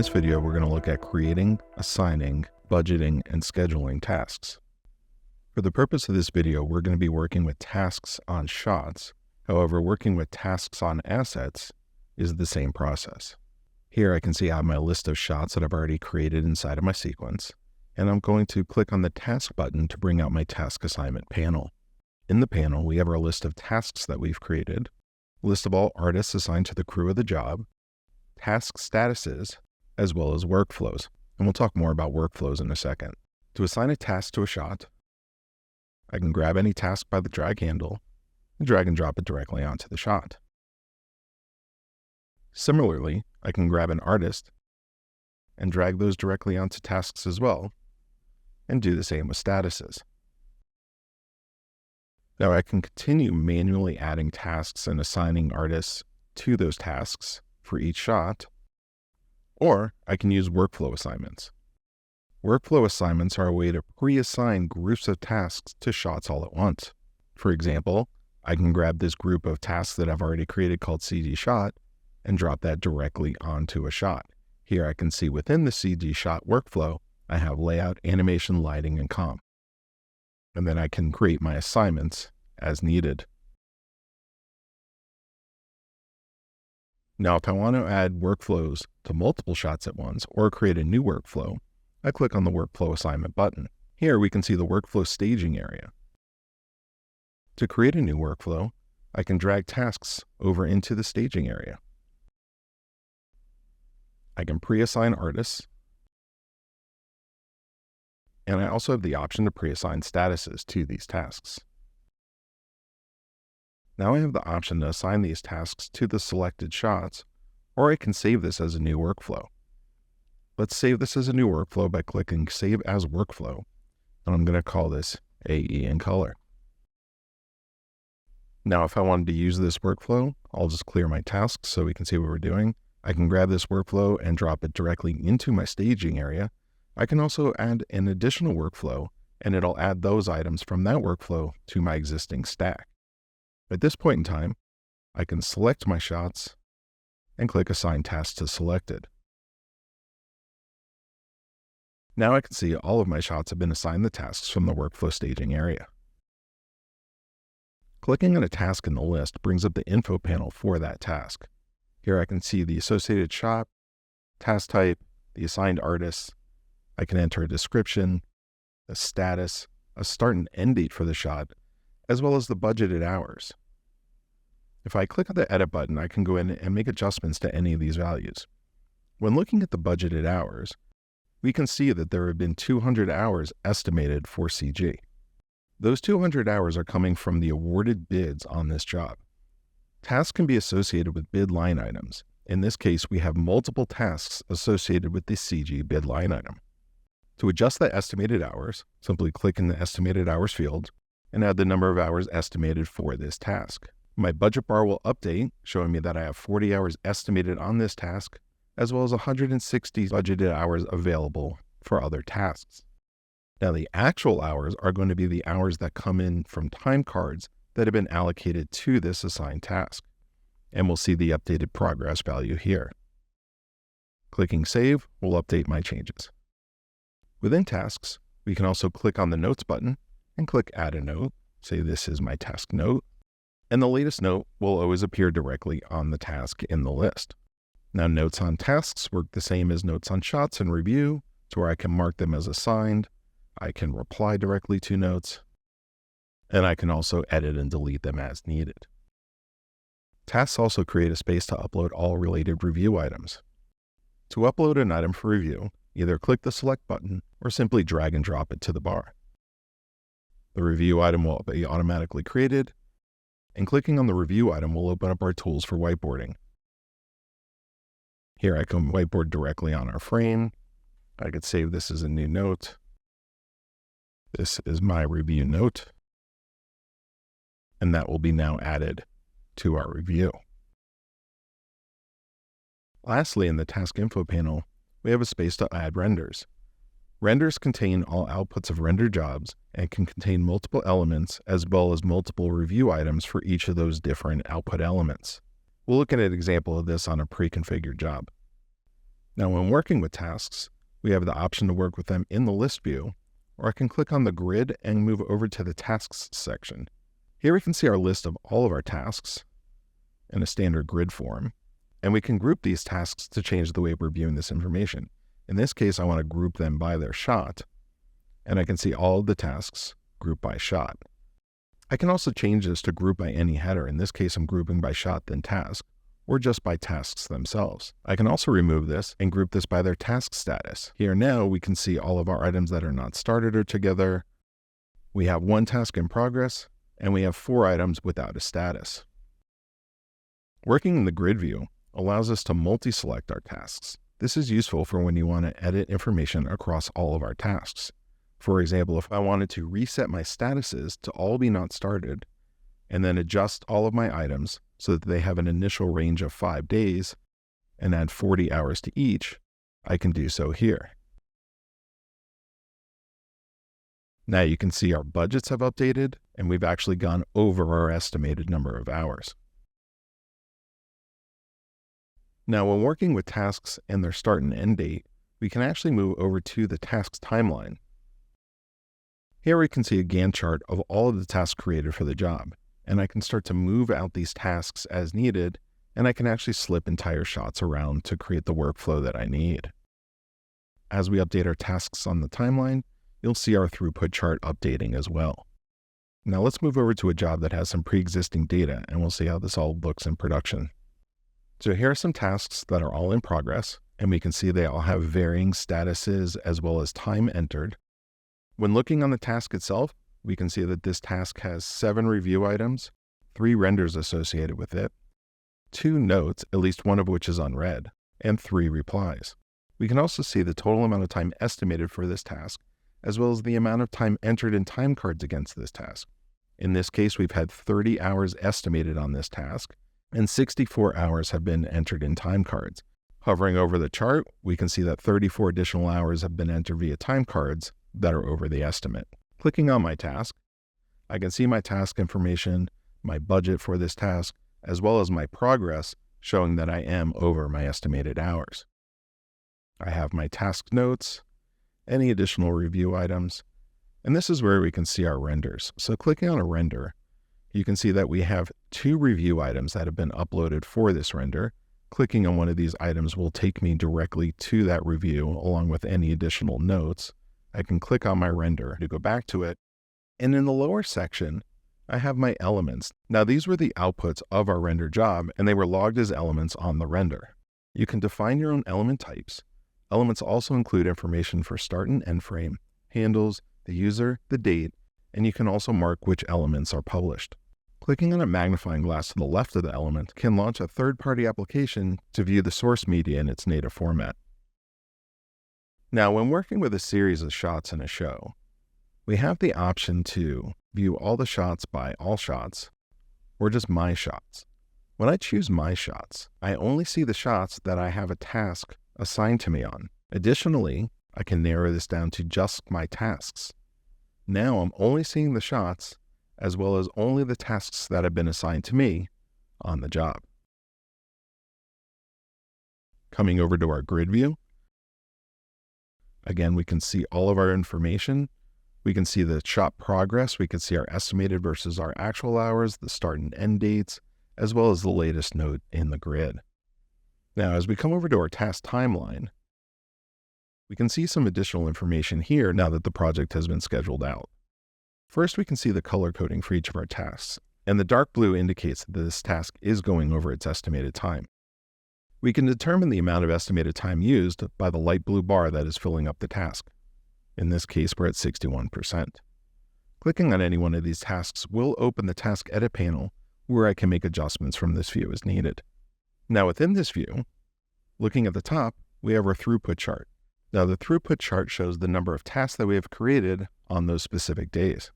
this video, we're going to look at creating, assigning, budgeting, and scheduling tasks. For the purpose of this video, we're going to be working with tasks on shots. However, working with tasks on assets is the same process. Here I can see I have my list of shots that I've already created inside of my sequence, and I'm going to click on the task button to bring out my task assignment panel. In the panel, we have our list of tasks that we've created, list of all artists assigned to the crew of the job, task statuses, as well as workflows. And we'll talk more about workflows in a second. To assign a task to a shot, I can grab any task by the drag handle and drag and drop it directly onto the shot. Similarly, I can grab an artist and drag those directly onto tasks as well, and do the same with statuses. Now I can continue manually adding tasks and assigning artists to those tasks for each shot, or I can use workflow assignments. Workflow assignments are a way to pre-assign groups of tasks to shots all at once. For example, I can grab this group of tasks that I've already created called CG shot and drop that directly onto a shot. Here I can see within the CG shot workflow, I have layout, animation, lighting, and comp. And then I can create my assignments as needed. Now, if I want to add workflows to multiple shots at once or create a new workflow, I click on the Workflow Assignment button. Here we can see the workflow staging area. To create a new workflow, I can drag tasks over into the staging area. I can pre-assign artists, and I also have the option to pre-assign statuses to these tasks. Now I have the option to assign these tasks to the selected shots, or I can save this as a new workflow. Let's save this as a new workflow by clicking Save as Workflow, and I'm going to call this AE in color. Now if I wanted to use this workflow, I'll just clear my tasks so we can see what we're doing. I can grab this workflow and drop it directly into my staging area. I can also add an additional workflow, and it'll add those items from that workflow to my existing stack. At this point in time, I can select my shots and click Assign Task to Selected. Now I can see all of my shots have been assigned the tasks from the workflow staging area. Clicking on a task in the list brings up the info panel for that task. Here I can see the associated shot, task type, the assigned artist. I can enter a description, a status, a start and end date for the shot, as well as the budgeted hours. If I click on the Edit button, I can go in and make adjustments to any of these values. When looking at the budgeted hours, we can see that there have been 200 hours estimated for CG. Those 200 hours are coming from the awarded bids on this job. Tasks can be associated with bid line items. In this case, we have multiple tasks associated with the CG bid line item. To adjust the estimated hours, simply click in the Estimated Hours field and add the number of hours estimated for this task. My budget bar will update, showing me that I have 40 hours estimated on this task, as well as 160 budgeted hours available for other tasks. Now, the actual hours are going to be the hours that come in from time cards that have been allocated to this assigned task, and we'll see the updated progress value here. Clicking Save will update my changes. Within tasks, we can also click on the Notes button and click Add a Note, say this is my task note, and the latest note will always appear directly on the task in the list. Now, notes on tasks work the same as notes on shots in Review, to where I can mark them as assigned, I can reply directly to notes, and I can also edit and delete them as needed. Tasks also create a space to upload all related review items. To upload an item for review, either click the Select button or simply drag and drop it to the bar. The review item will be automatically created, and clicking on the review item will open up our tools for whiteboarding. Here I can whiteboard directly on our frame. I could save this as a new note. This is my review note, and that will be now added to our review. Lastly, in the Task Info panel, we have a space to add renders. Renders contain all outputs of render jobs and can contain multiple elements as well as multiple review items for each of those different output elements. We'll look at an example of this on a pre-configured job. Now, when working with tasks, we have the option to work with them in the list view, or I can click on the grid and move over to the tasks section. Here we can see our list of all of our tasks in a standard grid form, and we can group these tasks to change the way we're viewing this information. In this case, I want to group them by their shot, and I can see all of the tasks grouped by shot. I can also change this to group by any header. In this case, I'm grouping by shot then task, or just by tasks themselves. I can also remove this and group this by their task status. Here now we can see all of our items that are not started or together. We have 1 task in progress, and we have 4 items without a status. Working in the grid view allows us to multi-select our tasks. This is useful for when you want to edit information across all of our tasks. For example, if I wanted to reset my statuses to all be not started, and then adjust all of my items so that they have an initial range of 5 days and add 40 hours to each, I can do so here. Now you can see our budgets have updated, and we've actually gone over our estimated number of hours. Now, when working with tasks and their start and end date, we can actually move over to the tasks timeline. Here we can see a Gantt chart of all of the tasks created for the job, and I can start to move out these tasks as needed, and I can actually slip entire shots around to create the workflow that I need. As we update our tasks on the timeline, you'll see our throughput chart updating as well. Now let's move over to a job that has some pre-existing data, and we'll see how this all looks in production. So here are some tasks that are all in progress, and we can see they all have varying statuses as well as time entered. When looking on the task itself, we can see that this task has 7 review items, 3 renders associated with it, 2 notes, at least one of which is unread, and 3 replies. We can also see the total amount of time estimated for this task, as well as the amount of time entered in time cards against this task. In this case, we've had 30 hours estimated on this task, and 64 hours have been entered in time cards. Hovering over the chart, we can see that 34 additional hours have been entered via time cards that are over the estimate. Clicking on my task, I can see my task information, my budget for this task, as well as my progress showing that I am over my estimated hours. I have my task notes, any additional review items, and this is where we can see our renders. So clicking on a render, you can see that we have 2 review items that have been uploaded for this render. Clicking on one of these items will take me directly to that review along with any additional notes. I can click on my render to go back to it. And in the lower section, I have my elements. Now these were the outputs of our render job, and they were logged as elements on the render. You can define your own element types. Elements also include information for start and end frame, handles, the user, the date, and you can also mark which elements are published. Clicking on a magnifying glass to the left of the element can launch a third-party application to view the source media in its native format. Now, when working with a series of shots in a show, we have the option to view all the shots by all shots, or just my shots. When I choose my shots, I only see the shots that I have a task assigned to me on. Additionally, I can narrow this down to just my tasks. Now I'm only seeing the shots as well as only the tasks that have been assigned to me on the job. Coming over to our grid view, again, we can see all of our information. We can see the shot progress. We can see our estimated versus our actual hours, the start and end dates, as well as the latest note in the grid. Now, as we come over to our task timeline, we can see some additional information here now that the project has been scheduled out. First, we can see the color coding for each of our tasks, and the dark blue indicates that this task is going over its estimated time. We can determine the amount of estimated time used by the light blue bar that is filling up the task. In this case, we're at 61%. Clicking on any one of these tasks will open the task edit panel where I can make adjustments from this view as needed. Now within this view, looking at the top, we have our throughput chart. Now the throughput chart shows the number of tasks that we have created on those specific days.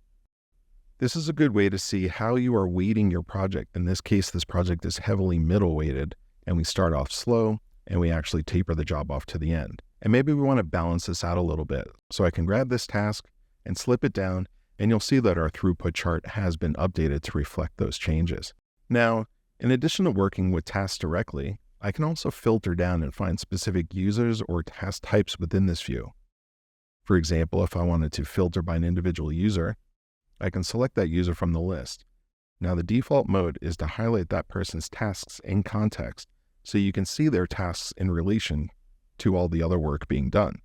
This is a good way to see how you are weighting your project. In this case, this project is heavily middle weighted, and we start off slow and we actually taper the job off to the end. And maybe we want to balance this out a little bit. So I can grab this task and slip it down, and you'll see that our throughput chart has been updated to reflect those changes. Now, in addition to working with tasks directly, I can also filter down and find specific users or task types within this view. For example, if I wanted to filter by an individual user, I can select that user from the list. Now, the default mode is to highlight that person's tasks in context so you can see their tasks in relation to all the other work being done.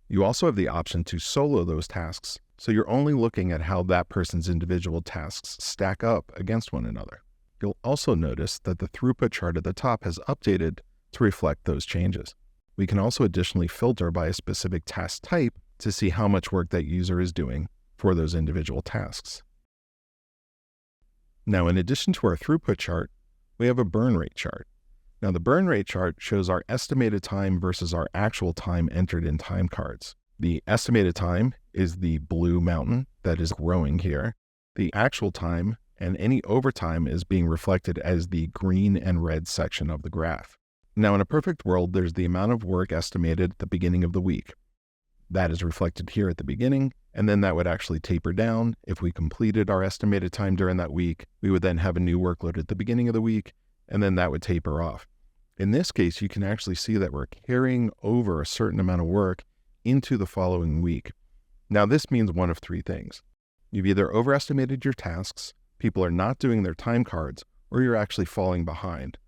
You also have the option to solo those tasks, so you're only looking at how that person's individual tasks stack up against one another. You'll also notice that the throughput chart at the top has updated to reflect those changes. We can also additionally filter by a specific task type to see how much work that user is doing for those individual tasks. Now, in addition to our throughput chart, we have a burn rate chart. Now, the burn rate chart shows our estimated time versus our actual time entered in time cards. The estimated time is the blue mountain that is growing here. The actual time and any overtime is being reflected as the green and red section of the graph. Now, in a perfect world, there's the amount of work estimated at the beginning of the week. That is reflected here at the beginning, and then that would actually taper down. If we completed our estimated time during that week, we would then have a new workload at the beginning of the week, and then that would taper off. In this case, you can actually see that we're carrying over a certain amount of work into the following week. Now, this means one of three things. You've either overestimated your tasks, people are not doing their time cards, or you're actually falling behind.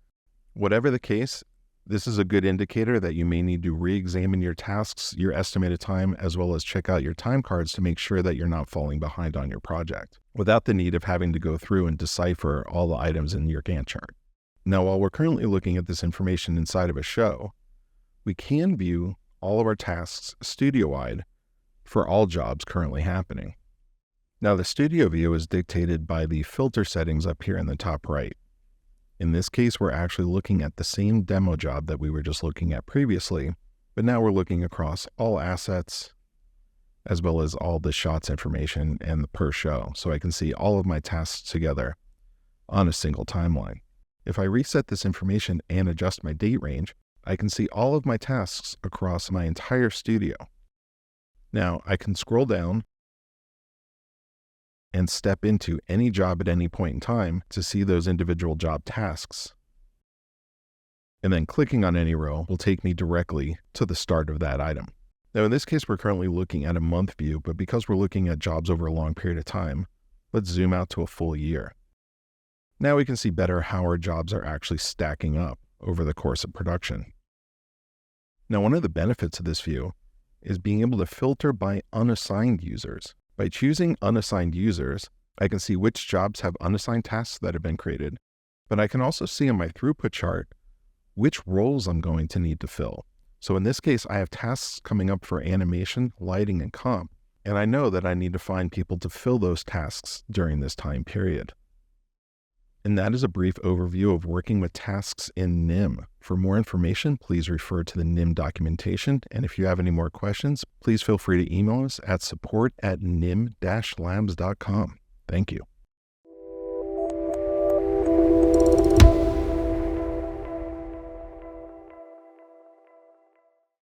Whatever the case, this is a good indicator that you may need to re-examine your tasks, your estimated time, as well as check out your time cards to make sure that you're not falling behind on your project, without the need of having to go through and decipher all the items in your Gantt chart. Now, while we're currently looking at this information inside of a show, we can view all of our tasks studio-wide for all jobs currently happening. Now, the studio view is dictated by the filter settings up here in the top right. In this case, we're actually looking at the same demo job that we were just looking at previously, but now we're looking across all assets, as well as all the shots information and the per show, so I can see all of my tasks together on a single timeline. If I reset this information and adjust my date range, I can see all of my tasks across my entire studio. Now, I can scroll down and step into any job at any point in time to see those individual job tasks. And then clicking on any row will take me directly to the start of that item. Now, in this case, we're currently looking at a month view, but because we're looking at jobs over a long period of time, let's zoom out to a full year. Now we can see better how our jobs are actually stacking up over the course of production. Now, one of the benefits of this view is being able to filter by unassigned users. By choosing unassigned users, I can see which jobs have unassigned tasks that have been created, but I can also see in my throughput chart which roles I'm going to need to fill. So in this case, I have tasks coming up for animation, lighting, and comp, and I know that I need to find people to fill those tasks during this time period. And that is a brief overview of working with tasks in NIM. For more information, please refer to the NIM documentation. And if you have any more questions, please feel free to email us at support@nim-labs.com. Thank you.